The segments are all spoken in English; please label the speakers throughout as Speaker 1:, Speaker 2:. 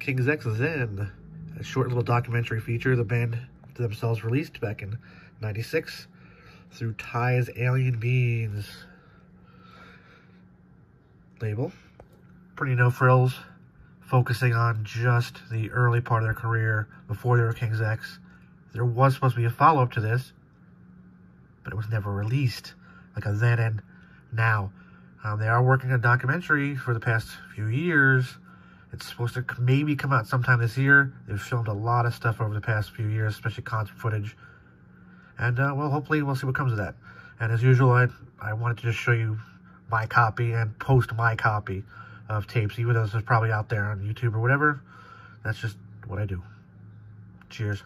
Speaker 1: King's X Zen, a short little documentary feature the band themselves released back in '96 through Ty's Alien Beings label. Pretty no frills, focusing on just the early part of their career before they were King's X. There was supposed to be a follow-up to this, but it was never released, like a Then and Now. They are working on a documentary for the past few years. It's supposed to maybe come out sometime this year. They've filmed a lot of stuff over the past few years, especially concert footage. And, well, hopefully we'll see what comes of that. And as usual, I wanted to just show you my copy and post my copy of tapes, even though this is probably out there on YouTube or whatever. That's just what I do. Cheers.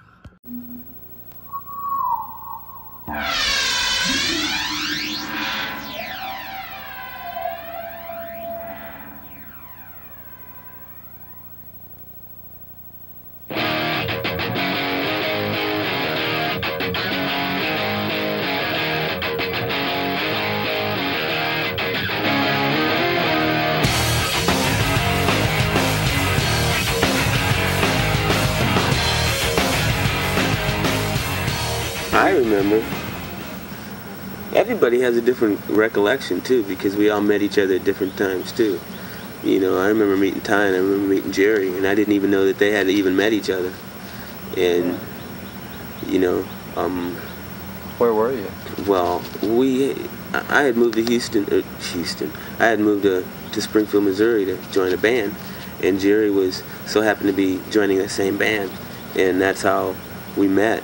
Speaker 2: I remember. Everybody has a different recollection too, because we all met each other at different times too. You know, I remember meeting Ty and I remember meeting Jerry, and I didn't even know that they had even met each other. And you know,
Speaker 3: where were you?
Speaker 2: Well, I had moved to Houston. I had moved to Springfield, Missouri to join a band, and Jerry was so happened to be joining the same band, and that's how we met.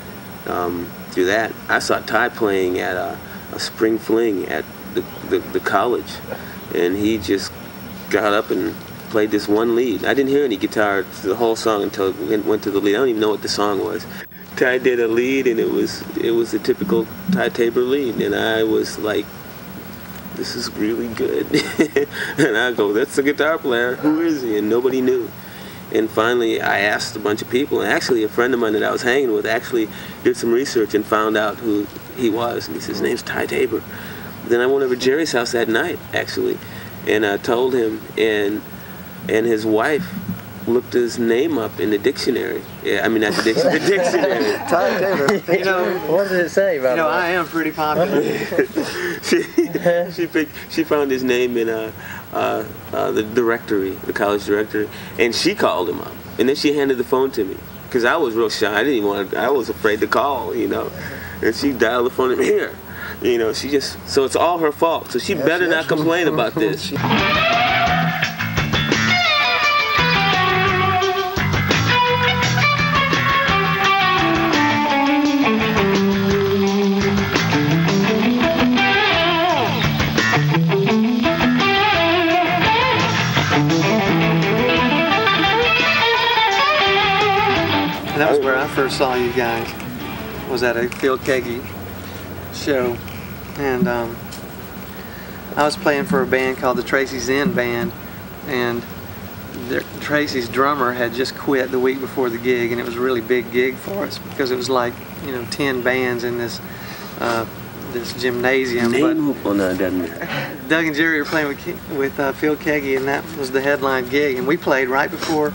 Speaker 2: Through that, I saw Ty playing at a spring fling at the college, and he just got up and played this one lead. I didn't hear any guitar the whole song until it went to the lead. I don't even know what the song was. Ty did a lead, and it was a typical Ty Tabor lead, and I was like, this is really good. And I go, that's the guitar player. Who is he? And nobody knew. And finally, I asked a bunch of people, and actually a friend of mine that I was hanging with actually did some research and found out who he was. And he says, his name's Ty Tabor. Then I went over to Jerry's house that night, actually, and I told him, and his wife looked his name up in the dictionary. Yeah, I mean, not the dictionary, the dictionary.
Speaker 3: Ty Tabor.
Speaker 4: You know,
Speaker 3: What did it say about
Speaker 4: you know, I am pretty popular.
Speaker 2: she found his name in the directory, the college directory, and she called him up. And then she handed the phone to me, because I was real shy. I didn't even want to, I was afraid to call, you know. And she dialed the phone to me, here. You know, she just, so it's all her fault. So she better not complain about this.
Speaker 4: That was where I first saw you guys, was at a Phil Keggy show, and I was playing for a band called the Tracy Zen Band, and Tracy's drummer had just quit the week before the gig, and it was a really big gig for us because it was like, you know, 10 bands in this this gymnasium.
Speaker 2: Oh no, it doesn't matter.
Speaker 4: Doug and Jerry were playing with Phil Keggy, and that was the headline gig, and we played right before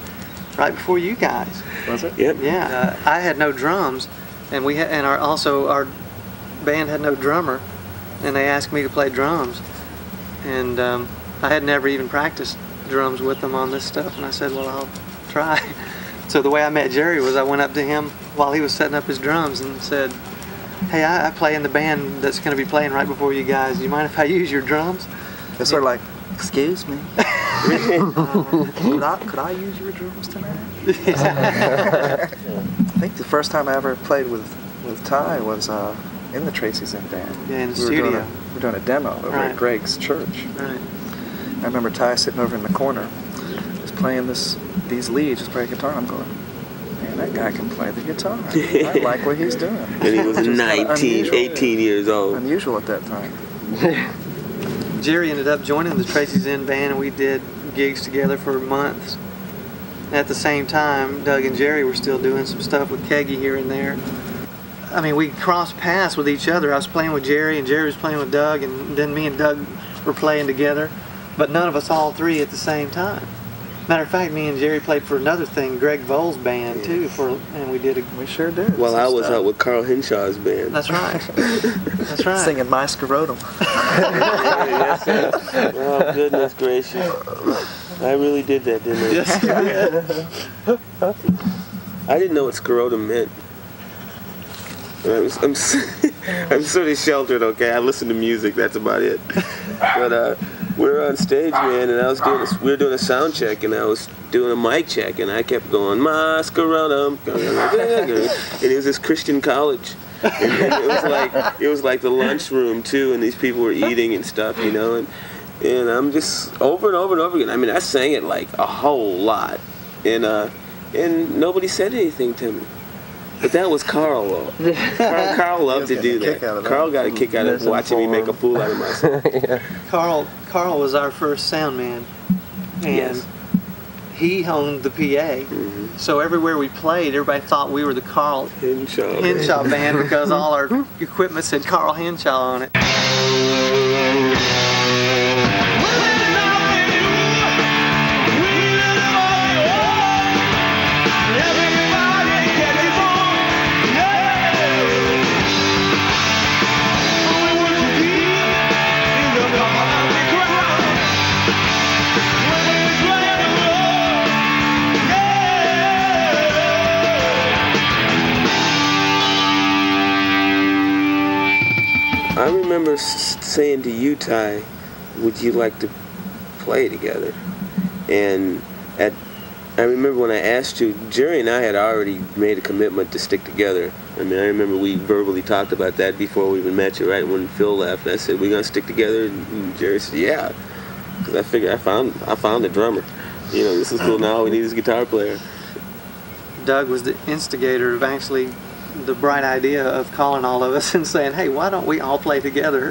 Speaker 4: you guys.
Speaker 3: Was it?
Speaker 2: Yep.
Speaker 4: Yeah. I had no drums, and our band had no drummer, and they asked me to play drums, and I had never even practiced drums with them on this stuff, and I said, well, I'll try. So the way I met Jerry was I went up to him while he was setting up his drums and said, hey, I play in the band that's going to be playing right before you guys. Do you mind if I use your drums?
Speaker 3: It's sort of like, excuse me. Could I use your drums tonight? I think the first time I ever played with Ty was in the Tracy Zen Band.
Speaker 4: Yeah, in the studio.
Speaker 3: We were doing a demo over at Greg's church.
Speaker 4: Right.
Speaker 3: I remember Ty sitting over in the corner, just playing these leads, just playing guitar. I'm going, man, that guy can play the guitar. I like what he's doing.
Speaker 2: And he was 19, 18 years old.
Speaker 3: Unusual at that time.
Speaker 4: Jerry ended up joining the Tracy Zen Band, and we did gigs together for months. At the same time, Doug and Jerry were still doing some stuff with Keggy here and there. I mean, we crossed paths with each other. I was playing with Jerry, and Jerry was playing with Doug, and then me and Doug were playing together, but none of us all three at the same time. Matter of fact, me and Jerry played for another thing, Greg Voll's band too, and we did.
Speaker 3: We sure did.
Speaker 2: Well, I was
Speaker 3: stuff.
Speaker 2: out with Carl Henshaw's band.
Speaker 4: That's right. That's right.
Speaker 3: Singing My Scrotum.
Speaker 2: Yes, sir. Oh, goodness gracious. I really did that, didn't I?
Speaker 4: Yes, you did.
Speaker 2: I didn't know what scrotum meant. I'm sort of sheltered, okay? I listen to music, that's about it. But we were on stage, man, and we were doing a sound check, and I was doing a mic check, and I kept going, my scrotum. And it was this Christian college. And it was like the lunchroom, too, and these people were eating and stuff, you know, and I'm just over and over and over again. I mean, I sang it like a whole lot, and nobody said anything to me. But that was Carl, though. Carl loved to do that. Carl got a kick out of watching me make a fool out of myself.
Speaker 4: Yeah. Carl was our first sound man, and
Speaker 2: yes.
Speaker 4: He owned the PA.
Speaker 2: Mm-hmm.
Speaker 4: So everywhere we played, everybody thought we were the Carl
Speaker 2: Henshaw
Speaker 4: band because all our equipment said Carl Henshaw on it.
Speaker 2: I remember saying to you, Ty, would you like to play together? And I remember when I asked you, Jerry and I had already made a commitment to stick together. I mean, I remember we verbally talked about that before we even met you, right? When Phil left, I said, we're going to stick together? And Jerry said, yeah. Because I figured I found a drummer. You know, this is cool now, we need this guitar player.
Speaker 4: Doug was the instigator of actually the bright idea of calling all of us and saying, hey, why don't we all play together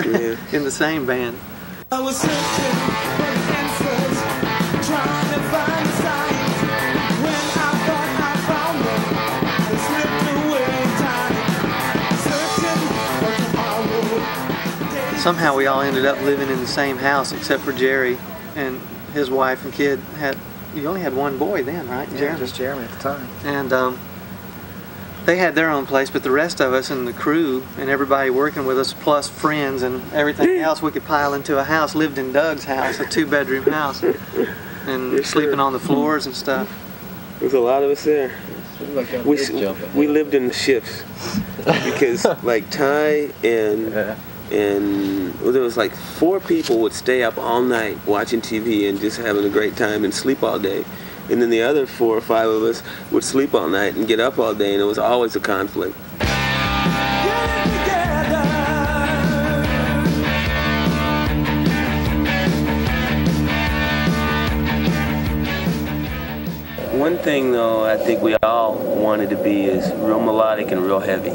Speaker 4: in the same band?
Speaker 5: I was searching for the answers, trying to find the signs. When I thought I found them, I slipped away in time. Searching for tomorrow.
Speaker 4: Somehow we all ended up living in the same house except for Jerry and his wife and kid. You only had one boy then, right?
Speaker 3: Yeah,
Speaker 4: Jeremy.
Speaker 3: just Jeremy at the time.
Speaker 4: And they had their own place, but the rest of us and the crew and everybody working with us, plus friends and everything else we could pile into a house, lived in Doug's house, a 2-bedroom house, and sleeping on the floors and stuff.
Speaker 2: There's a lot of us there. We lived in shifts because like Ty and well, there was like 4 people would stay up all night watching TV and just having a great time and sleep all day. And then the other 4 or 5 of us would sleep all night and get up all day, and it was always a conflict. One thing, though, I think we all wanted to be is real melodic and real heavy,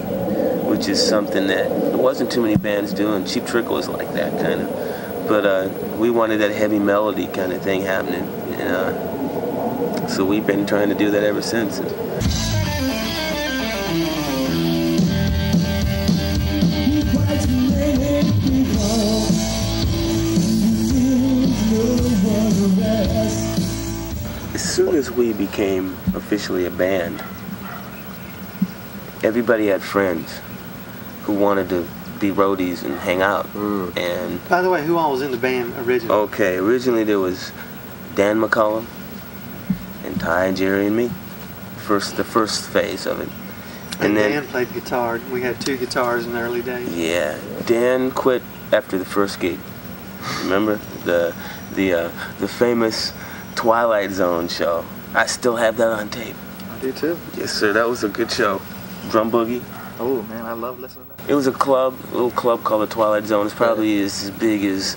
Speaker 2: which is something that there wasn't too many bands doing. Cheap Trick was like that, kind of. But we wanted that heavy melody kind of thing happening. And, so we've been trying to do that ever since. As soon as we became officially a band, everybody had friends who wanted to be roadies and hang out. And
Speaker 4: by the way, who all was in the band originally?
Speaker 2: Okay, originally there was Dan McCullum, and Ty and Jerry and me. The first phase of it.
Speaker 4: And then Dan played guitar. We had 2 guitars in the early days.
Speaker 2: Yeah. Dan quit after the first gig. Remember? The famous Twilight Zone show. I still have that on tape.
Speaker 3: I do too.
Speaker 2: Yes, sir. That was a good show. Drum Boogie.
Speaker 3: Oh man, I love listening to that.
Speaker 2: It was a little club called the Twilight Zone. It's probably as big as,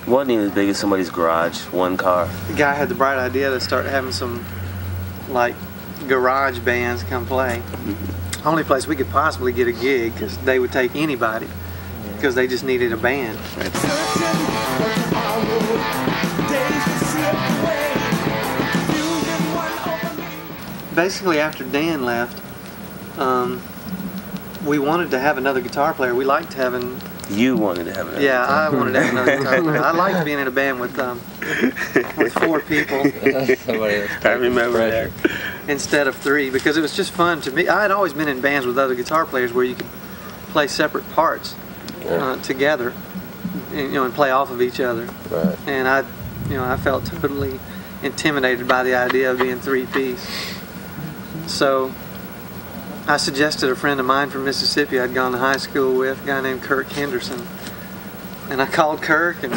Speaker 2: wasn't even as big as somebody's garage, 1 car.
Speaker 4: The guy had the bright idea to start having some, like, garage bands come play. Only place we could possibly get a gig, because they would take anybody, because they just needed a band. Basically, after Dan left, we wanted to have another guitar player. We liked having
Speaker 2: You wanted to have another
Speaker 4: Yeah,
Speaker 2: guitar.
Speaker 4: I wanted to have another guitar player. I liked being in a band with 4 people
Speaker 2: I remember that.
Speaker 4: instead of 3 because it was just fun to me. I had always been in bands with other guitar players where you could play separate parts together, and play off of each other.
Speaker 6: Right.
Speaker 4: And I felt totally intimidated by the idea of being 3-piece. So I suggested a friend of mine from Mississippi I'd gone to high school with, a guy named Kirk Henderson. And I called Kirk, and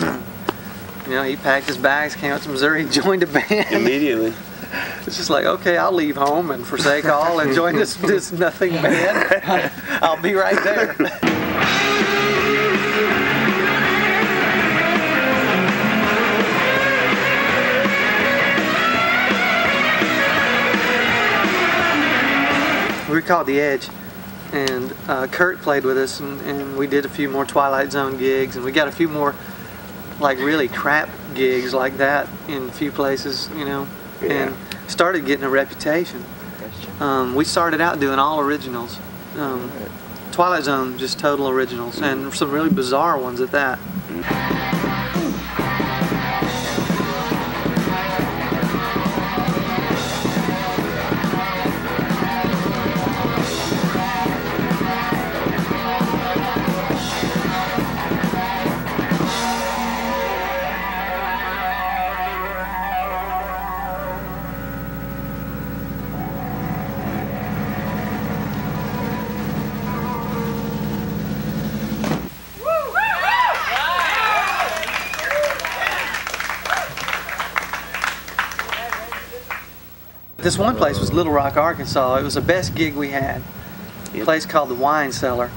Speaker 4: he packed his bags, came out to Missouri, joined a band.
Speaker 2: Immediately.
Speaker 4: It's just like, okay, I'll leave home and forsake all and join this nothing band. I'll be right there. We were called The Edge, and Kurt played with us, and we did a few more Twilight Zone gigs, and we got a few more like really crap gigs like that in a few places, and started getting a reputation. We started out doing all originals. Twilight Zone, just total originals, and some really bizarre ones at that. This one place was Little Rock, Arkansas. It was the best gig we had. A place called the Wine Cellar.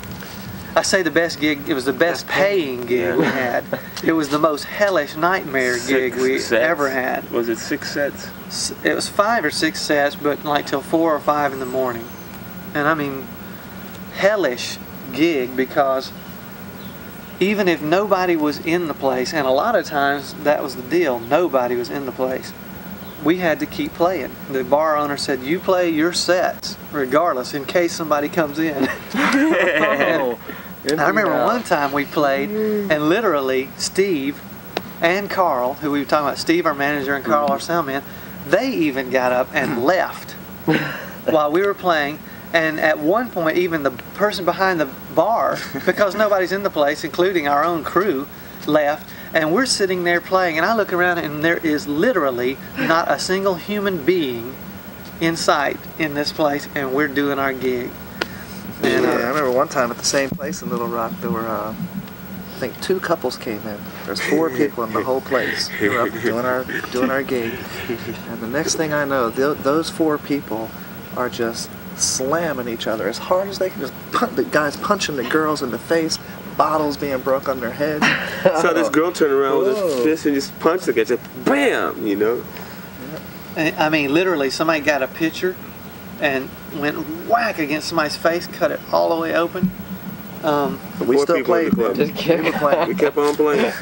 Speaker 4: I say the best gig, it was the best paying gig we had. It was the most hellish nightmare gig we ever had.
Speaker 2: Was it 6 sets?
Speaker 4: It was 5 or 6 sets, but like till 4 or 5 in the morning. And I mean, hellish gig, because even if nobody was in the place, and a lot of times that was the deal, nobody was in the place, we had to keep playing. The bar owner said, you play your sets regardless in case somebody comes in. I remember one time we played, and literally Steve and Carl, who we were talking about, Steve our manager and Carl our sound man, they even got up and left while we were playing. And at one point, even the person behind the bar, because nobody's in the place, including our own crew, left. And we're sitting there playing, and I look around, and there is literally not a single human being in sight in this place, and we're doing our gig. And,
Speaker 3: I remember one time at the same place in Little Rock, there were, I think 2 couples came in. There's 4 people in the whole place. We were up doing our gig. And the next thing I know, those 4 people are just slamming each other as hard as they can. Just the guys punching the girls in the face, bottles being broke on their heads.
Speaker 2: So this girl turned around with his fist and just punched the guy, just bam,
Speaker 4: I mean, literally, somebody got a pitcher and went whack against somebody's face, cut it all the way open.
Speaker 3: We still played.
Speaker 6: Just kidding.
Speaker 2: We kept on playing.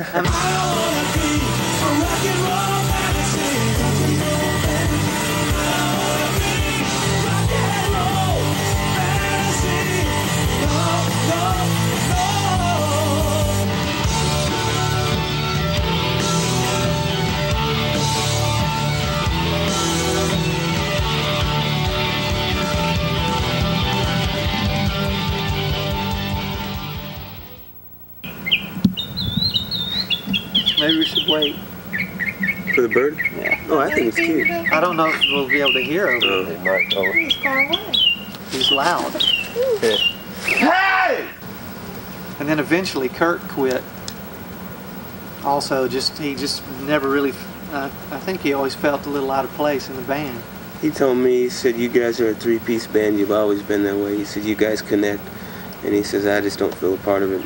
Speaker 4: Maybe we should wait.
Speaker 2: For the bird?
Speaker 4: Yeah.
Speaker 2: Oh, I think it's cute.
Speaker 4: I don't know if we'll be able to hear him.
Speaker 6: It might go.
Speaker 4: He's loud.
Speaker 2: Hey!
Speaker 4: And then eventually Kurt quit. Also, he just never really, I think he always felt a little out of place in the band.
Speaker 2: He told me, he said, you guys are a 3-piece band. You've always been that way. He said, you guys connect. And he says, I just don't feel a part of it.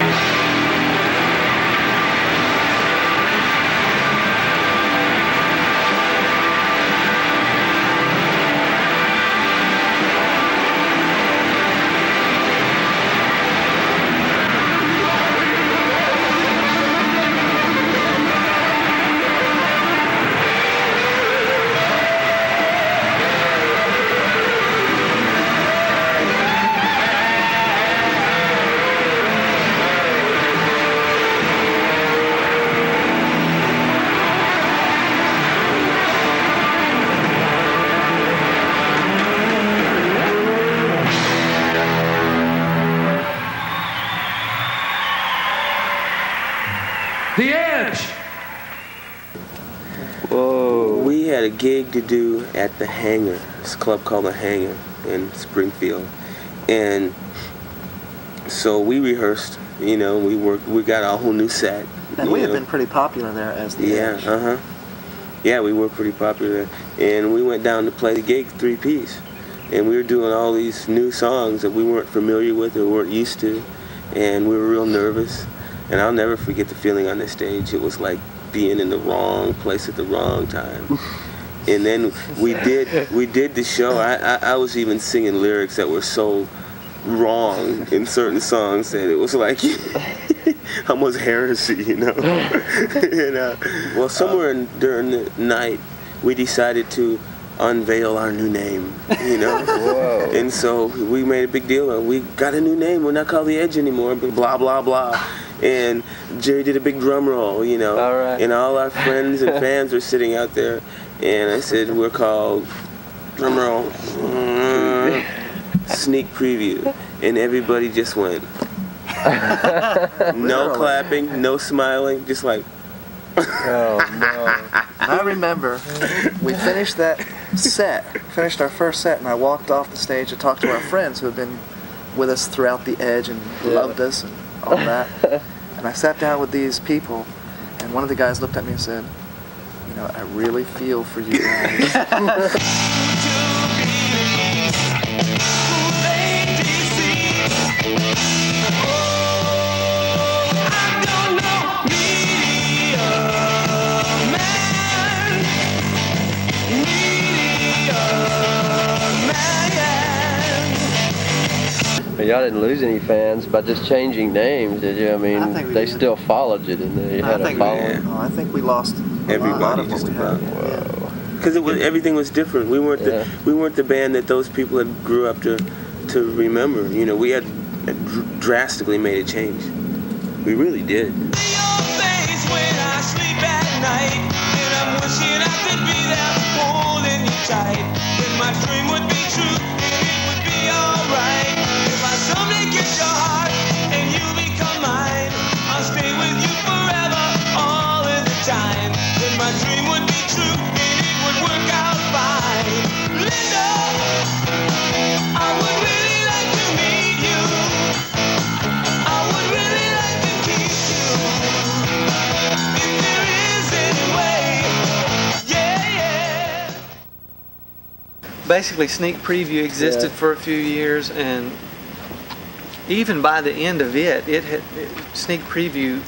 Speaker 2: a gig to do at the Hangar. It's a club called the Hangar in Springfield, and so we rehearsed. You know, we got a whole new set.
Speaker 3: And we had been pretty popular there as the Edge.
Speaker 2: Yeah, we were pretty popular there. And we went down to play the gig 3-piece. And we were doing all these new songs that we weren't familiar with or weren't used to. And we were real nervous. And I'll never forget the feeling on the stage. It was like being in the wrong place at the wrong time. And then we did the show. I was even singing lyrics that were so wrong in certain songs that it was like almost heresy, you know. Well, somewhere during the night, we decided to unveil our new name, you know.
Speaker 6: Whoa.
Speaker 2: And so we made a big deal of, we got a new name. We're not called the Edge anymore, but blah blah blah. And Jerry did a big drum roll, you know.
Speaker 6: All right.
Speaker 2: And all our friends and fans were sitting out there, and I said, we're called drum roll. Sneak preview, and everybody just went no clapping, no smiling, just like
Speaker 6: Oh no.
Speaker 3: I remember we finished that set, finished our first set, and I walked off the stage to talk to our friends who had been with us throughout the Edge and loved us and all that. And I sat down with these people, and one of the guys looked at me and said, you know, I really feel for you guys.
Speaker 6: But y'all didn't lose any fans by just changing names, did you? I mean,
Speaker 4: I think we
Speaker 6: they
Speaker 4: did.
Speaker 6: still followed you, didn't they? You
Speaker 4: I
Speaker 6: had a
Speaker 4: think we
Speaker 6: following.
Speaker 4: did.
Speaker 3: Oh, I think we lost a lot
Speaker 2: everybody
Speaker 3: of
Speaker 2: just
Speaker 3: what we
Speaker 2: about.
Speaker 3: had.
Speaker 6: Whoa.
Speaker 2: Because everything was different. We weren't the band that those people had grew up to remember. You know, we had drastically made a change. We really did.
Speaker 4: Basically, Sneak Preview existed for a few years, and even by the end of Sneak Preview,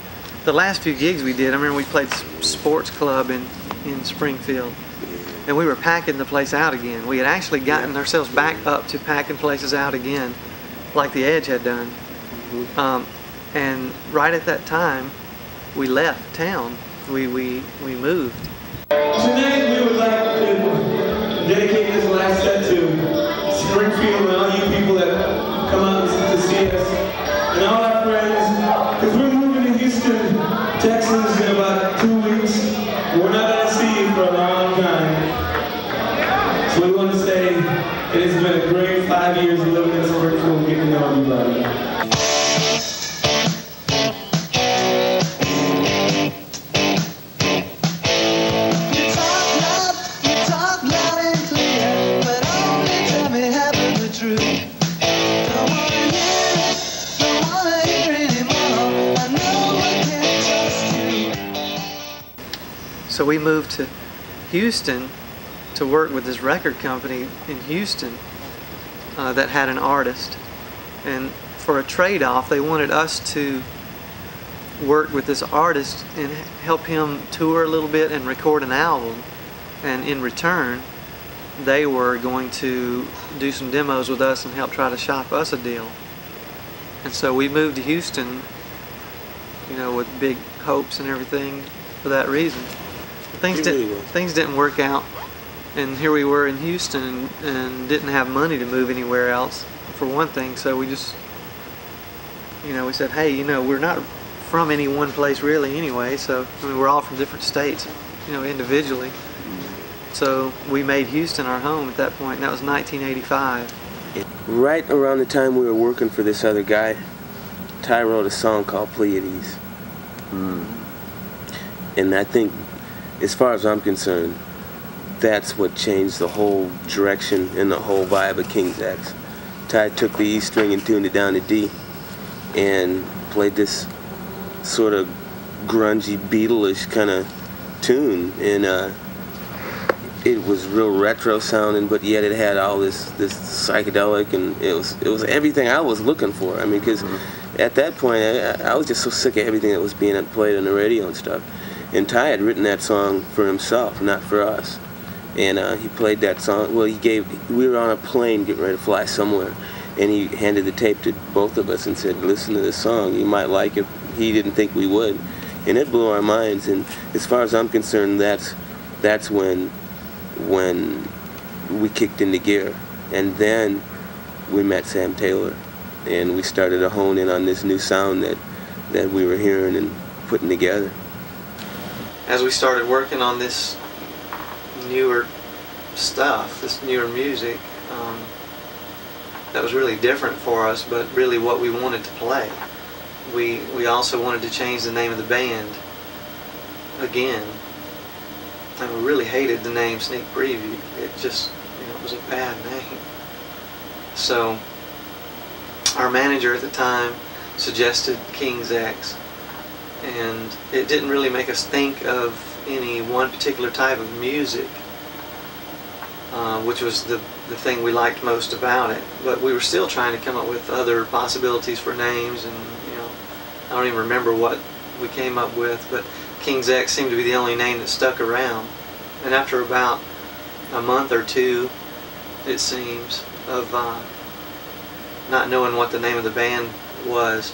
Speaker 4: the last few gigs we did, I remember we played Sports Club in Springfield, and we were packing the place out again. We had actually gotten ourselves back up to packing places out again, like the Edge had done. And right at that time, we left town. We moved.
Speaker 5: Tonight we would like to dedicate this last set to Springfield and all you people that come out to see us, and all our friends, because we're moving to Houston, Texas in about 2 weeks. We're not going to see you for a long time. So we want to say it has been a great 5 years of living in Springfield and getting to know everybody.
Speaker 4: So we moved to Houston to work with this record company in Houston that had an artist. And for a trade-off, they wanted us to work with this artist and help him tour a little bit and record an album. And in return, they were going to do some demos with us and help try to shop us a deal. And so we moved to Houston, you know, with big hopes and everything for that reason. Things didn't work out, and here we were in Houston and didn't have money to move anywhere else, for one thing. So we just, you know, we said, hey, you know, we're not from any one place really anyway. So I mean, we're all from different states, you know, individually. So we made Houston our home at that point, and that was 1985.
Speaker 2: Right around the time we were working for this other guy, Ty wrote a song called Pleiades. And I think, as far as I'm concerned, that's what changed the whole direction and the whole vibe of King's X. Ty took the E string and tuned it down to D and played this sort of grungy, Beatle-ish kind of tune, and it was real retro sounding, but yet it had all this psychedelic, and it was everything I was looking for. I mean, because at that point I was just so sick of everything that was being played on the radio and stuff. And Ty had written that song for himself, not for us. And he played that song. Well, we were on a plane getting ready to fly somewhere, and he handed the tape to both of us and said, "Listen to this song. You might like it." He didn't think we would, and it blew our minds. And as far as I'm concerned, that's when we kicked into gear. And then we met Sam Taylor, and we started to hone in on this new sound that we were hearing and putting together.
Speaker 4: As we started working on this newer stuff, this newer music, that was really different for us, but really what we wanted to play. We also wanted to change the name of the band again, and we really hated the name Sneak Preview. It just, it was a bad name. So our manager at the time suggested King's X, and it didn't really make us think of any one particular type of music, which was the thing we liked most about it. But we were still trying to come up with other possibilities for names, and I don't even remember what we came up with, but King's X seemed to be the only name that stuck around. And after about a month or two, it seems, of not knowing what the name of the band was,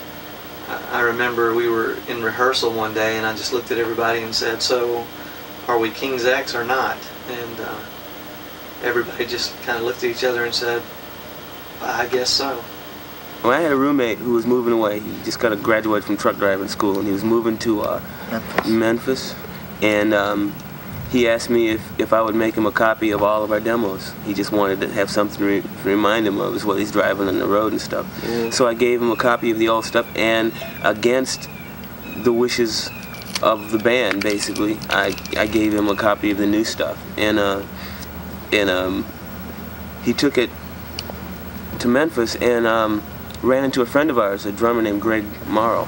Speaker 4: I remember we were in rehearsal one day, and I just looked at everybody and said, "So, are we King's X or not?" And everybody just kind of looked at each other and said, "I guess so."
Speaker 2: Well, I had a roommate who was moving away. He just got to graduate from truck driving school, and he was moving to Memphis. And he asked me if I would make him a copy of all of our demos. He just wanted to have something to remind him of while he's driving on the road and stuff. Yeah. So I gave him a copy of the old stuff, and against the wishes of the band, basically, I gave him a copy of the new stuff. And he took it to Memphis and ran into a friend of ours, a drummer named Greg Morrow.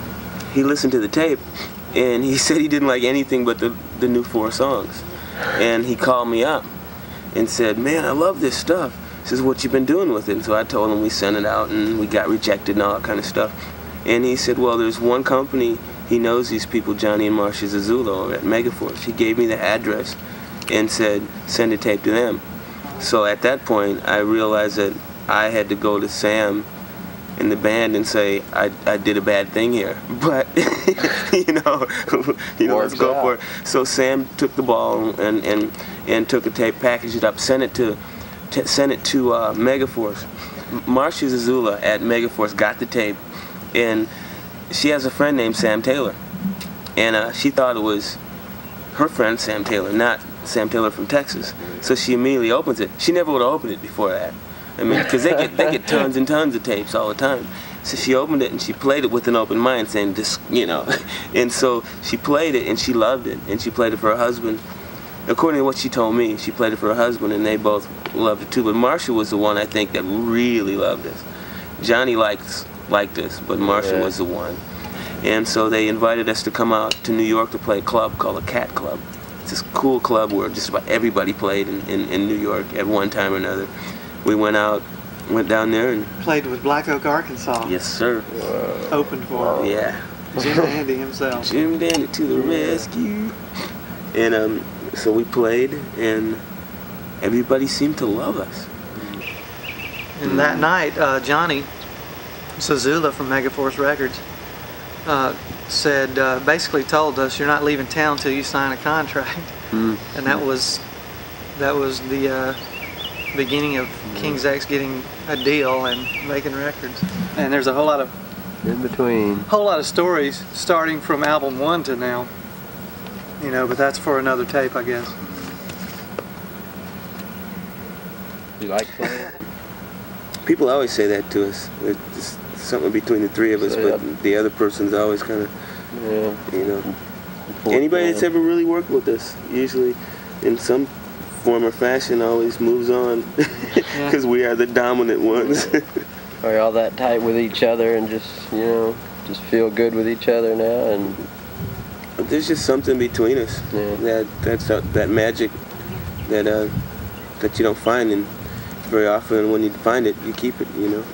Speaker 2: He listened to the tape, and he said he didn't like anything but the new 4 songs. And he called me up and said, "Man, I love this stuff." He says, "What you been doing with it?" And so I told him we sent it out, and we got rejected and all that kind of stuff. And he said, "Well, there's one company, he knows these people, Johnny and Marcia Zazula, over at Megaforce." He gave me the address and said, "Send a tape to them." So at that point, I realized that I had to go to Sam in the band and say, I did a bad thing here, but let's go for it. So Sam took the ball and took a tape, packaged it up, sent it to Megaforce. Marcia Zazula at Megaforce got the tape, and she has a friend named Sam Taylor, and she thought it was her friend Sam Taylor, not Sam Taylor from Texas. So she immediately opens it. She never would have opened it before that. I mean, because they get tons and tons of tapes all the time. So she opened it and she played it with an open mind, saying, "This, And so she played it and she loved it, and she played it for her husband. According to what she told me, she played it for her husband, and they both loved it too. But Marcia was the one, I think, that really loved this. Johnny liked this, but Marcia was the one. And so they invited us to come out to New York to play a club called the Cat Club. It's this cool club where just about everybody played in New York at one time or another. We went down there and
Speaker 4: played with Black Oak, Arkansas.
Speaker 2: Yes, sir.
Speaker 4: Opened for
Speaker 2: Yeah.
Speaker 4: Jim Dandy himself.
Speaker 2: Jim Dandy to the rescue. And so we played, and everybody seemed to love us.
Speaker 4: And that night, Johnny Zazula from Megaforce Records said, basically told us, "You're not leaving town till you sign a contract." And that was the beginning of King's X getting a deal and making records. And there's a whole lot of stories starting from album 1 to now, but that's for another tape, I guess.
Speaker 6: You like playing?
Speaker 2: People always say that to us. It's something between the 3 of us, but the other person's always kind of, Anybody that's ever really worked with us, usually in some former fashion always moves on because we are the dominant ones.
Speaker 6: Are y'all that tight with each other and just, you know, just feel good with each other now? And
Speaker 2: there's just something between us.
Speaker 6: Yeah.
Speaker 2: That magic that you don't find very often. When you find it, you keep it, you know.